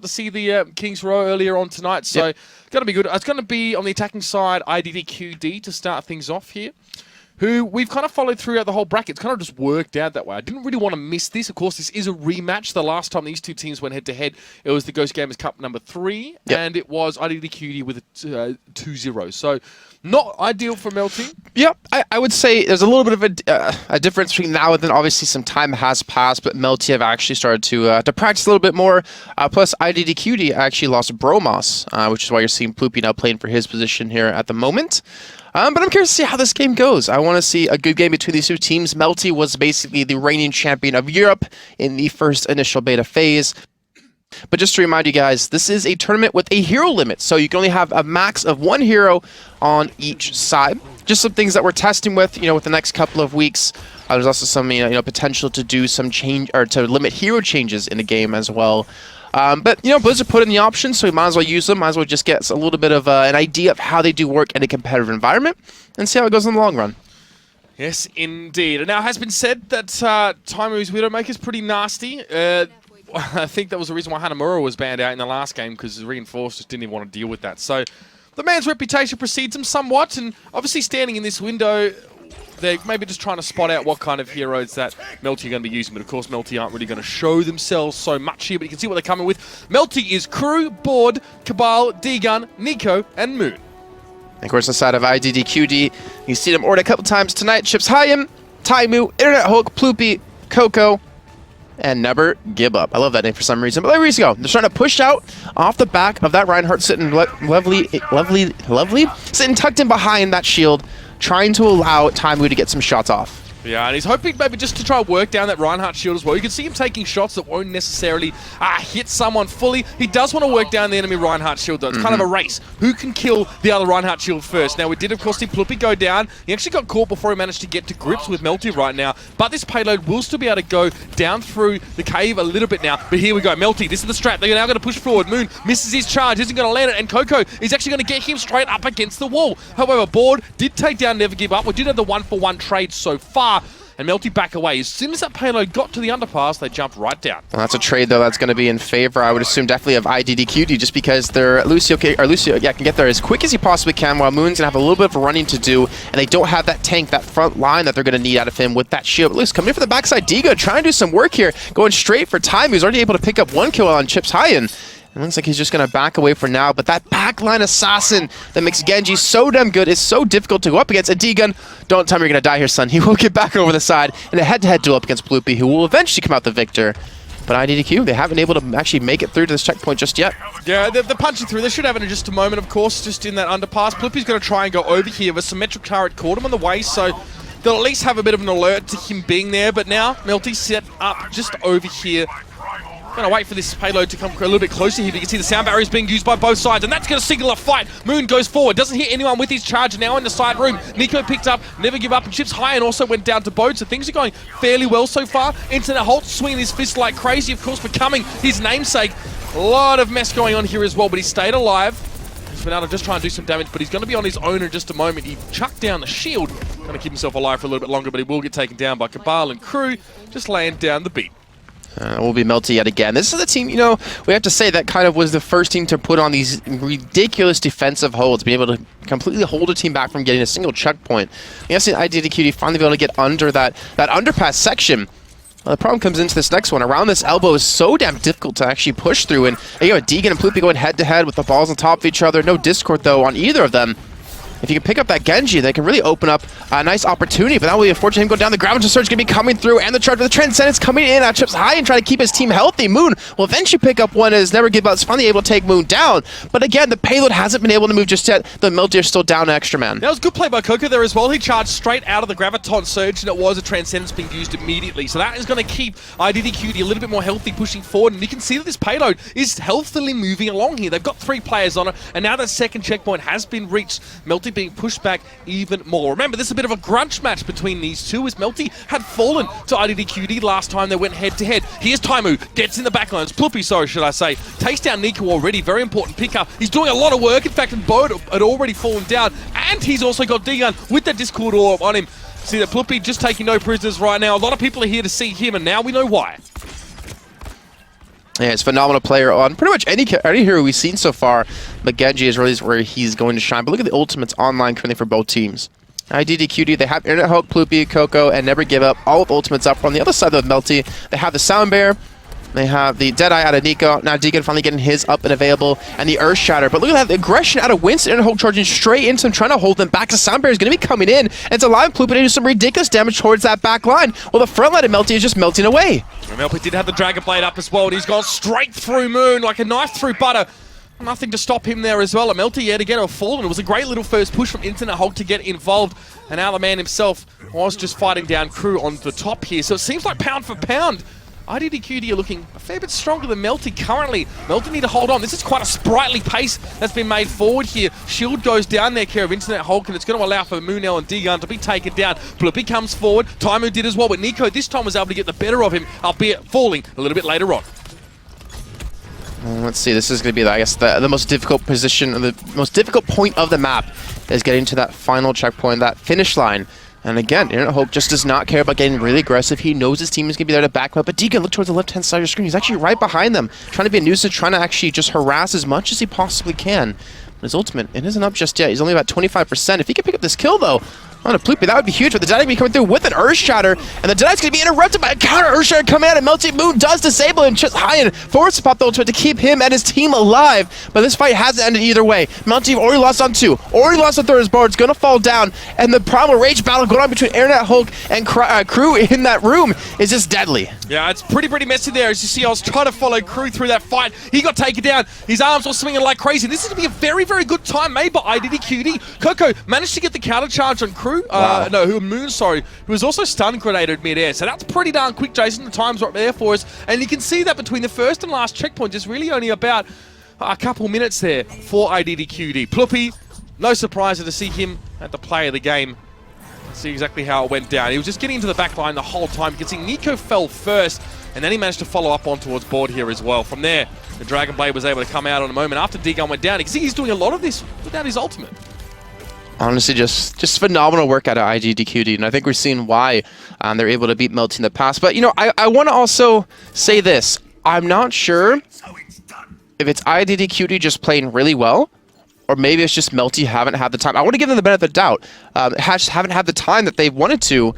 to see the Kings Row earlier on tonight, so going to be good. It's going to be on the attacking side, IDDQ to start things off here, who we've kind of followed throughout the whole bracket. It's kind of just worked out that way. I didn't really want to miss this. Of course, this is a rematch. The last time these two teams went head-to-head, it was the Ghost Gamers Cup number 3, and it was IDDQ with a 2-0. So, not ideal for Melty. Yep, I would say there's a little bit of a difference between now and then. Obviously, some time has passed, but Melty have actually started to practice a little bit more. Plus, IDDQ actually lost Bromos, which is why you're seeing Ploopy now playing for his position here at the moment. But I'm curious to see how this game goes. I want to see a good game between these two teams. Melty was basically the reigning champion of Europe in the first initial beta phase. But just to remind you guys, this is a tournament with a hero limit, so you can only have a max of 1 hero on each side. Just some things that we're testing with, with the next couple of weeks. There's also some, potential to do some change or to limit hero changes in the game as well. But Blizzard put in the options, so we might as well use them. Might as well just get a little bit of an idea of how they do work in a competitive environment and see how it goes in the long run. Yes, indeed. And now it has been said that Taimu's Widowmaker is pretty nasty. I think that was the reason why Hanamura was banned out in the last game, because the Reinforced just didn't even want to deal with that. So the man's reputation precedes him somewhat, and obviously standing in this window, they're maybe just trying to spot out what kind of heroes that Melty are going to be using. But of course, Melty aren't really going to show themselves so much here, but you can see what they're coming with. Melty is Crew, Board, Cabal, D-Gun, Nico, and Moon. And of course, on the side of IDDQD, you see them ordered a couple times tonight. Chips Hayam, Taimu, Internet Hulk, Ploopy, Coco, and Never Give Up. I love that name for some reason. But there we go. They're trying to push out off the back of that Reinhardt sitting lovely, sitting tucked in behind that shield, trying to allow Taimu to get some shots off. Yeah, and he's hoping maybe just to try and work down that Reinhardt shield as well. You can see him taking shots that won't necessarily hit someone fully. He does want to work down the enemy Reinhardt shield, though. It's kind of a race. Who can kill the other Reinhardt shield first? Now, we did, of course, see Ploopy go down. He actually got caught before he managed to get to grips with Melty right now. But this payload will still be able to go down through the cave a little bit now. But here we go. Melty, this is the strat. They're now going to push forward. Moon misses his charge. Isn't going to land it. And Coco is actually going to get him straight up against the wall. However, Board did take down Never Give Up. We did have the 1-for-1 trade so far. And Melty back away. As soon as that payload got to the underpass, they jumped right down. Well, that's a trade, though, that's going to be in favor, I would assume, definitely of IDDQ, just because their Lucio can get there as quick as he possibly can, while Moon's going to have a little bit of running to do, and they don't have that tank, that front line that they're going to need out of him with that shield. But Lucio coming in for the backside, Digo trying to do some work here, going straight for time. He's already able to pick up 1 kill on Chips Hyen. It looks like he's just going to back away for now, but that backline assassin that makes Genji so damn good is so difficult to go up against. A D-Gun, don't tell me you're going to die here, son. He will get back over the side in a head-to-head duel up against Ploopy, who will eventually come out the victor. But IDDQ, they haven't been able to actually make it through to this checkpoint just yet. Yeah, they're punching through. They should have it in just a moment, of course, just in that underpass. Ploopy's going to try and go over here. The symmetric turret caught him on the way, so they'll at least have a bit of an alert to him being there. But now, Melty set up just over here. Gonna wait for this payload to come a little bit closer here. You can see the sound barriers being used by both sides, and that's gonna signal a fight. Moon goes forward, doesn't hit anyone with his charge. Now in the side room, Nico picked up Never Give Up, and Chips High and also went down to Boat, so things are going fairly well so far. Internet Holt swinging his fist like crazy, of course, becoming his namesake. A lot of mess going on here as well, but he stayed alive. He's been able to just try and do some damage, but he's going to be on his own in just a moment. He chucked down the shield, going to keep himself alive for a little bit longer, but he will get taken down by Cabal and Crew, just laying down the beat. Will be Melty yet again. This is the team, we have to say that kind of was the first team to put on these ridiculous defensive holds, being able to completely hold a team back from getting a single checkpoint. You have seen IDDQ finally be able to get under that underpass section. Well, the problem comes into this next one. Around this elbow is so damn difficult to actually push through, and you have Deegan and Ploopy going head-to-head with the balls on top of each other. No Discord, though, on either of them. If you can pick up that Genji, they can really open up a nice opportunity, but that will be unfortunate. Him going down the ground, surge going to be coming through, and the charge with the Transcendence coming in at Chips High and trying to keep his team healthy. Moon will eventually pick up one as Never Give Up is finally able to take Moon down, but again, the payload hasn't been able to move just yet. The Melty are still down an extra man. That was good play by Coco there as well. He charged straight out of the Graviton Surge, and it was a Transcendence being used immediately, so that is going to keep IDDQ a little bit more healthy pushing forward, and you can see that this payload is healthily moving along here. They've got 3 players on it, and now that second checkpoint has been reached, Melty being pushed back even more. Remember, this is a bit of a grunge match between these two, as Melty had fallen to IDDQD last time they went head-to-head. Here's Taimu, gets in the backlines. Ploopy, sorry, should I say. Takes down Nico already, very important pickup. He's doing a lot of work. In fact, Boat had already fallen down, and he's also got D-Gun with the Discord orb on him. See that Ploopy just taking no prisoners right now. A lot of people are here to see him, and now we know why. Yeah, it's a phenomenal player on pretty much any hero we've seen so far. But Genji is really where he's going to shine. But look at the ultimates online currently for both teams. IDDQ, they have Internet Hulk, Ploopy, Coco, and Never Give Up. All of ultimates up. On the other side of Melty, they have the Sound Bear. They have the Deadeye out of Nico. Now Deacon finally getting his up and available. And the Earth Shatter. But look at that, the aggression out of Winston. Internet Hulk charging straight into him, trying to hold them back. The Sound Bear is going to be coming in. And it's allowing Ploopy to do some ridiculous damage towards that back line. Well, the front line of Melty is just melting away. Melty did have the Dragon Blade up as well, and he's gone straight through Moon like a knife through butter. Nothing to stop him there as well. And Melty yet again have fallen. It was a great little first push from Internet Hulk to get involved. And now the man himself was just fighting down Crew on the top here. So it seems like pound for pound, IDDQ are looking a fair bit stronger than Melty currently. Melty need to hold on. This is quite a sprightly pace that's been made forward here. Shield goes down there, care of Internet Hulk, and it's going to allow for Moonell and D-Gun to be taken down. Blippi comes forward. Taimu did as well, but Nico this time was able to get the better of him, albeit falling a little bit later on. Let's see, this is going to be, I guess, the most difficult position, the most difficult point of the map is getting to that final checkpoint, that finish line. And again, Internet Hulk just does not care about getting really aggressive. He knows his team is going to be there to back him up. But Deacon, look towards the left-hand side of your screen. He's actually right behind them, trying to be a nuisance, trying to actually just harass as much as he possibly can. But his ultimate, it isn't up just yet. He's only about 25%. If he can pick up this kill, though, on a Ploopy, that would be huge. But the Deadeye be coming through with an Earth Shatter, and the Deadeye's going to be interrupted by a counter Earth Shatter coming out, and Melty Moon does disable him just high and forwards to pop the ultimate to keep him and his team alive. But this fight hasn't ended either way. Melty already lost on 2, already lost on 3rd. His board's going to fall down, and the primal rage battle going on between Internet Hulk and Crew in that room is just deadly. Yeah, it's pretty messy there. As you see, I was trying to follow Crew through that fight. He got taken down. His arms were swinging like crazy. This is going to be a very, very good time made by IDDQ. Coco managed to get the counter charge on Crew. Moon, sorry, who was also stun grenaded mid-air. So that's pretty darn quick, Jason. The time's right there for us. And you can see that between the first and last checkpoint, there's really only about a couple minutes there for IDDQ. Ploopy, no surprise to see him at the play of the game. See exactly how it went down. He was just getting into the back line the whole time. You can see Nico fell first, and then he managed to follow up on towards board here as well. From there, the Dragon Blade was able to come out on a moment after D-Gun went down. You can see he's doing a lot of this without his ultimate. Honestly, just phenomenal work out of IDDQ, and I think we're seeing why they're able to beat Melty in the past. But, you know, I want to also say this. I'm not sure if it's IDDQ just playing really well, or maybe it's just Melty haven't had the time. I want to give them the benefit of the doubt. Just haven't had the time that they've wanted to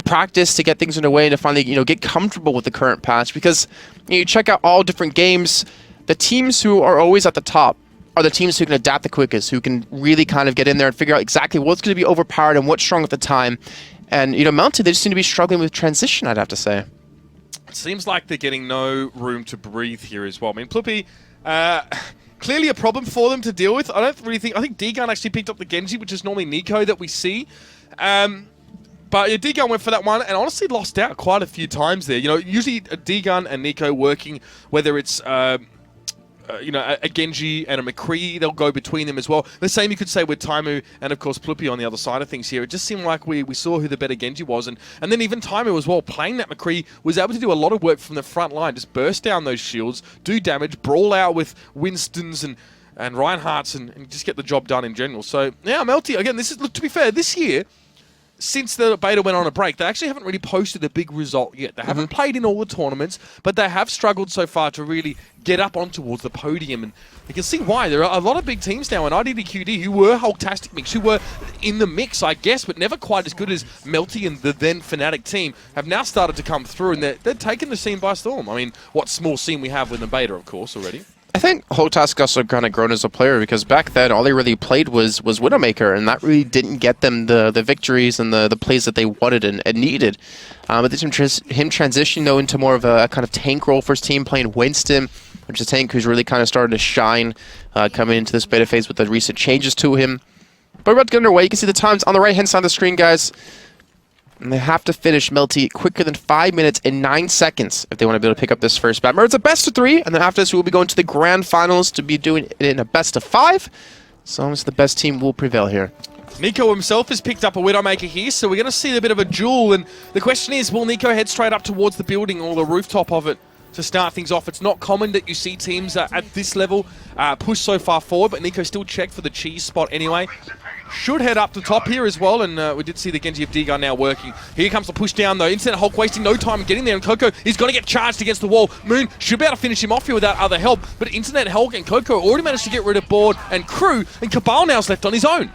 practice, to get things underway, and to finally, you know, get comfortable with the current patch. Because you check out all different games, the teams who are always at the top are the teams who can adapt the quickest, who can really kind of get in there and figure out exactly what's going to be overpowered and what's strong at the time. And, you know, Melty, they just seem to be struggling with transition, I'd have to say. It seems like they're getting no room to breathe here as well. I mean, Ploopy, clearly a problem for them to deal with. I think D-Gun actually picked up the Genji, which is normally Nico that we see. But yeah, D-Gun went for that one and honestly lost out quite a few times there. You know, usually D-Gun and Nico working, whether it's you know, a Genji and a McCree, they'll go between them as well. The same you could say with Taimu and, of course, Ploopy on the other side of things here. It just seemed like we saw who the better Genji was. And then even Taimu as well, playing that McCree, was able to do a lot of work from the front line. Just burst down those shields, do damage, brawl out with Winstons and Reinhardts and just get the job done in general. So, yeah, Melty, again, this is, look, to be fair, this year, since the beta went on a break, they actually haven't really posted a big result yet. They haven't played in all the tournaments, but they have struggled so far to really get up on towards the podium. And you can see why. There are a lot of big teams now in IDDQD who were Hulktastic Mix, who were in the mix, I guess, but never quite as good as Melty and the then Fnatic team, have now started to come through, and they're taking the scene by storm. I mean, what small scene we have with the beta, of course, already. I think Hulktastic also kind of grown as a player, because back then all they really played was Widowmaker, and that really didn't get them the victories and the plays that they wanted and needed. But this him transitioning though into more of a kind of tank role for his team, playing Winston, which is a tank who's really kind of started to shine coming into this beta phase with the recent changes to him. But we're about to get underway. You can see the times on the right hand side of the screen, guys. And they have to finish Melty quicker than 5 minutes and 9 seconds if they want to be able to pick up this first map. Remember, it's a best of 3, and then after this, we'll be going to the grand finals to be doing it in a best of 5. So almost the best team will prevail here. Nico himself has picked up a Widowmaker here, so we're going to see a bit of a duel. And the question is, will Nico head straight up towards the building or the rooftop of it? to start things off. It's not common that you see teams at this level push so far forward, but Nico still checked for the cheese spot anyway. Should head up the top here as well, and we did see the Genji of D-Gun now working. Here comes the push down though. Internet Hulk wasting no time getting there, and Coco is going to get charged against the wall. Moon should be able to finish him off here without other help, but Internet Hulk and Coco already managed to get rid of Board and Crew, and Cabal now's left on his own.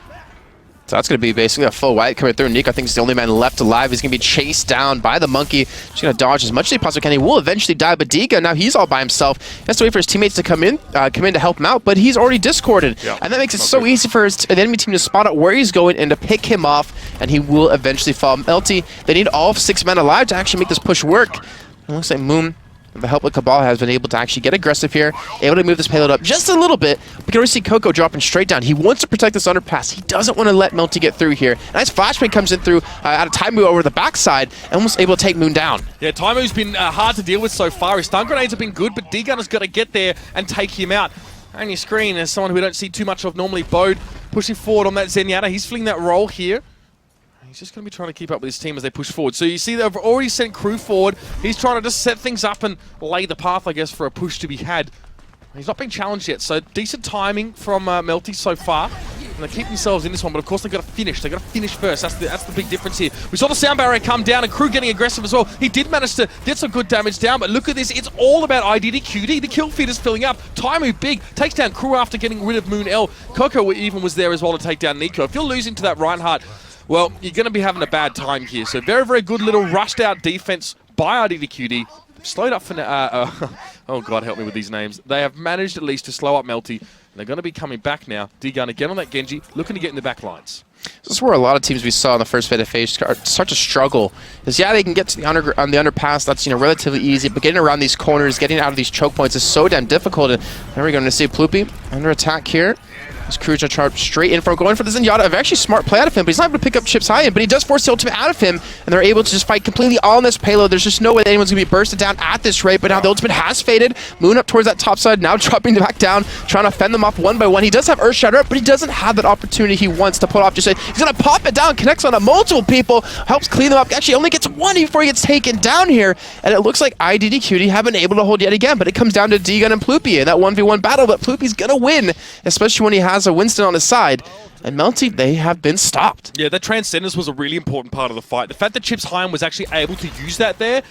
So that's going to be basically a full wipe coming through. Nico, I think, is the only man left alive. He's going to be chased down by the monkey. Just going to dodge as much as he possibly can. He will eventually die, but Diga, now he's all by himself. He has to wait for his teammates to come in to help him out, but he's already discorded. Yeah. And that makes it so easy for the enemy team to spot out where he's going and to pick him off, and he will eventually fall. Melty, they need all 6 men alive to actually make this push work. It looks like Moon, with the help of Cabal, has been able to actually get aggressive here, able to move this payload up just a little bit. We can already see Coco dropping straight down. He wants to protect this underpass. He doesn't want to let Melty get through here. Nice flashbang comes in through out of Taimu over the backside, and almost able to take Moon down. Yeah, Taimu's been hard to deal with so far. His stun grenades have been good, but D-Gun has got to get there and take him out. On your screen, as someone who we don't see too much of normally, Bode pushing forward on that Zenyatta. He's filling that role here. He's just going to be trying to keep up with his team as they push forward. So you see they've already sent Crew forward. He's trying to just set things up and lay the path, I guess, for a push to be had. He's not been challenged yet, so decent timing from Melty so far. And they keep themselves in this one, but of course they've got to finish. They've got to finish first. That's the big difference here. We saw the sound barrier come down and Crew getting aggressive as well. He did manage to get some good damage down, but look at this. It's all about IDDQ. The kill feed is filling up. Taimu big takes down Crew after getting rid of Moon L. Coco even was there as well to take down Nico. If you're losing to that Reinhardt, well, you're going to be having a bad time here. So very, very good little rushed out defense by IDDQD. Slowed up for oh God, help me with these names. They have managed at least to slow up Melty. And they're going to be coming back now. D-Gun again on that Genji, looking to get in the back lines. This is where a lot of teams we saw in the first phase start to struggle. Because yeah, they can get to the underpass. That's relatively easy, but getting around these corners, getting out of these choke points is so damn difficult. And there we go. To see Ploopy under attack here. This Crew's gonna charge straight in from going for the Zenyatta. A actually smart play out of him, but he's not able to pick up chips high end, but he does force the ultimate out of him, and they're able to just fight completely on this payload. There's just no way that anyone's gonna be bursted down at this rate, but now the ultimate has faded. Moon up towards that top side, now dropping back down, trying to fend them off one by one. He does have Earth Shatter up, but he doesn't have that opportunity he wants to pull off. Just he's gonna pop it down, connects on multiple people, helps clean them up. Actually only gets one before he gets taken down here, and it looks like IDDQD have been able to hold yet again, but it comes down to D-Gun and Ploopy in that 1v1 battle, but Ploopy's gonna win, especially when he has a Winston on his side. And Melty, they have been stopped. Yeah, that Transcendence was a really important part of the fight. The fact that Chips Hyam was actually able to use that there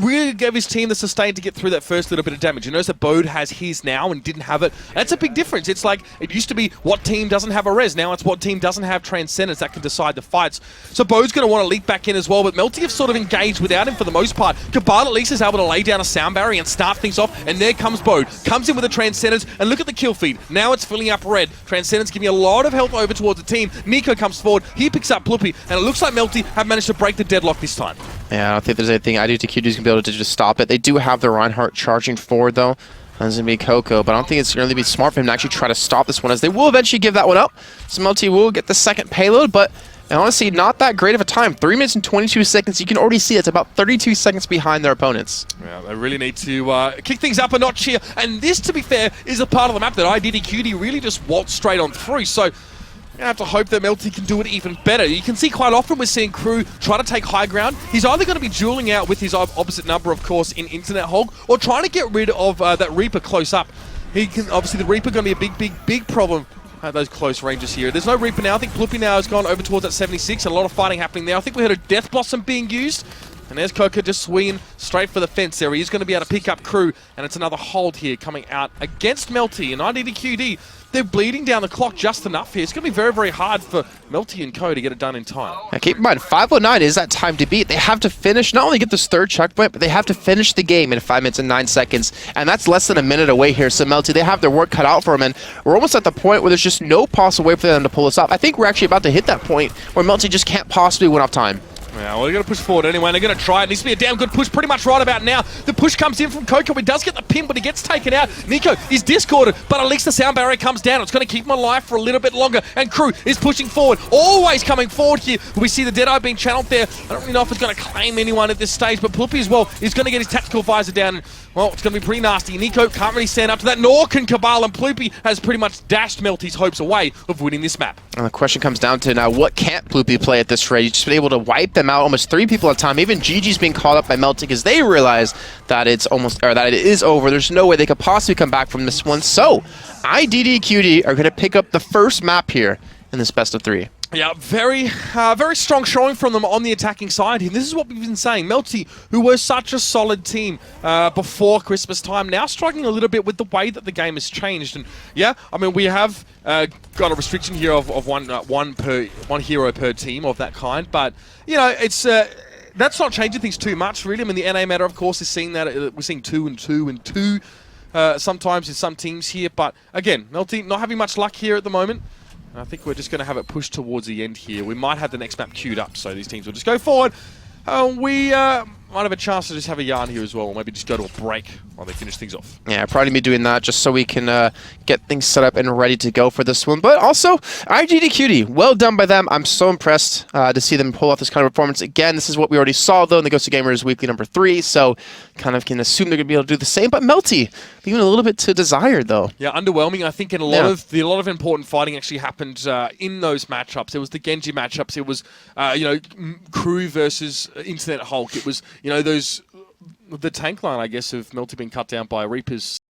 really gave his team the sustain to get through that first little bit of damage. You notice that Bode has his now and didn't have it. That's a big difference. It's like, it used to be what team doesn't have a res. Now it's what team doesn't have Transcendence that can decide the fights. So Bode's going to want to leap back in as well, but Melty have sort of engaged without him for the most part. Cabal at least is able to lay down a sound barrier and start things off, and there comes Bode. Comes in with a Transcendence, and look at the kill feed. Now it's filling up red. Transcendence giving a lot of health over towards the team. Nico comes forward, he picks up Ploopy, and it looks like Melty have managed to break the deadlock this time. Yeah, I don't think there's anything IDDQ is going to be able to just stop it. They do have the Reinhardt charging forward, though. That's going to be Coco, but I don't think it's going to be smart for him to actually try to stop this one, as they will eventually give that one up. So Melty will get the second payload, but honestly, not that great of a time. 3 minutes and 22 seconds. You can already see it's about 32 seconds behind their opponents. Yeah, they really need to kick things up a notch here. And this, to be fair, is a part of the map that IDDQD really just waltzed straight on through. So you have to hope that Melty can do it even better. You can see quite often we're seeing Crew try to take high ground. He's either going to be dueling out with his opposite number, of course, in Internet Hulk, or trying to get rid of that Reaper close up. He can obviously, the Reaper going to be a big problem at those close ranges here. There's no Reaper now. I think Ploopy now has gone over towards that 76, and a lot of fighting happening there. I think we heard a Death Blossom being used. And there's Coco just swinging straight for the fence there. He's going to be able to pick up Crew, and it's another hold here coming out against Melty. And IDDQD, they're bleeding down the clock just enough here. It's going to be very, very hard for Melty and Co to get it done in time. Now keep in mind, 5:09 is that time to beat. They have to finish, not only get this third checkpoint, but they have to finish the game in 5 minutes and 9 seconds. And that's less than a minute away here. So Melty, they have their work cut out for them. And we're almost at the point where there's just no possible way for them to pull this off. I think we're actually about to hit that point where Melty just can't possibly win off time. Yeah, well, they're going to push forward anyway, and they're going to try it. It needs to be a damn good push pretty much right about now. The push comes in from Coco. He does get the pin, but he gets taken out. Nico is discorded, but at least the sound barrier comes down. It's going to keep him alive for a little bit longer, and Crew is pushing forward, always coming forward here. We see the Deadeye being channeled there. I don't really know if it's going to claim anyone at this stage, but Ploopy as well is going to get his tactical visor down, and, well, it's going to be pretty nasty. Nico can't really stand up to that, nor can Cabal, and Ploopy has pretty much dashed Melty's hopes away of winning this map. And the question comes down to now, what can't Ploopy play at this rate? He's just been able to wipe them them out, almost 3 people at a time. Even GG's being called up by Melty because they realize that it's almost, or that it is over. There's no way they could possibly come back from this one. So, IDDQ are going to pick up the first map here in this best of 3. Yeah, very strong showing from them on the attacking side here. This is what we've been saying. Melty, who was such a solid team before Christmas time, now struggling a little bit with the way that the game has changed. And yeah, I mean, we have got a restriction here of one hero per team of that kind. But you know, it's that's not changing things too much, really. I mean, the NA meta, of course, is seeing that we're seeing 2 and 2 and 2 sometimes in some teams here. But again, Melty not having much luck here at the moment. I think we're just going to have it pushed towards the end here. We might have the next map queued up, so these teams will just go forward. We might have a chance to just have a yarn here as well, or maybe just go to a break while they finish things off. Yeah, probably be doing that just so we can get things set up and ready to go for this one. But also, IDDQ, well done by them. I'm so impressed to see them pull off this kind of performance. Again, this is what we already saw, though, in the Ghost of Gamers Weekly number 3, so kind of can assume they're going to be able to do the same. But Melty, leaving a little bit to desire, though. Yeah, underwhelming. I think in a lot of important fighting actually happened in those matchups. It was the Genji matchups. It was, you know, Crew versus Internet Hulk. It was, you know, the tank line, I guess, of Melty being cut down by Reapers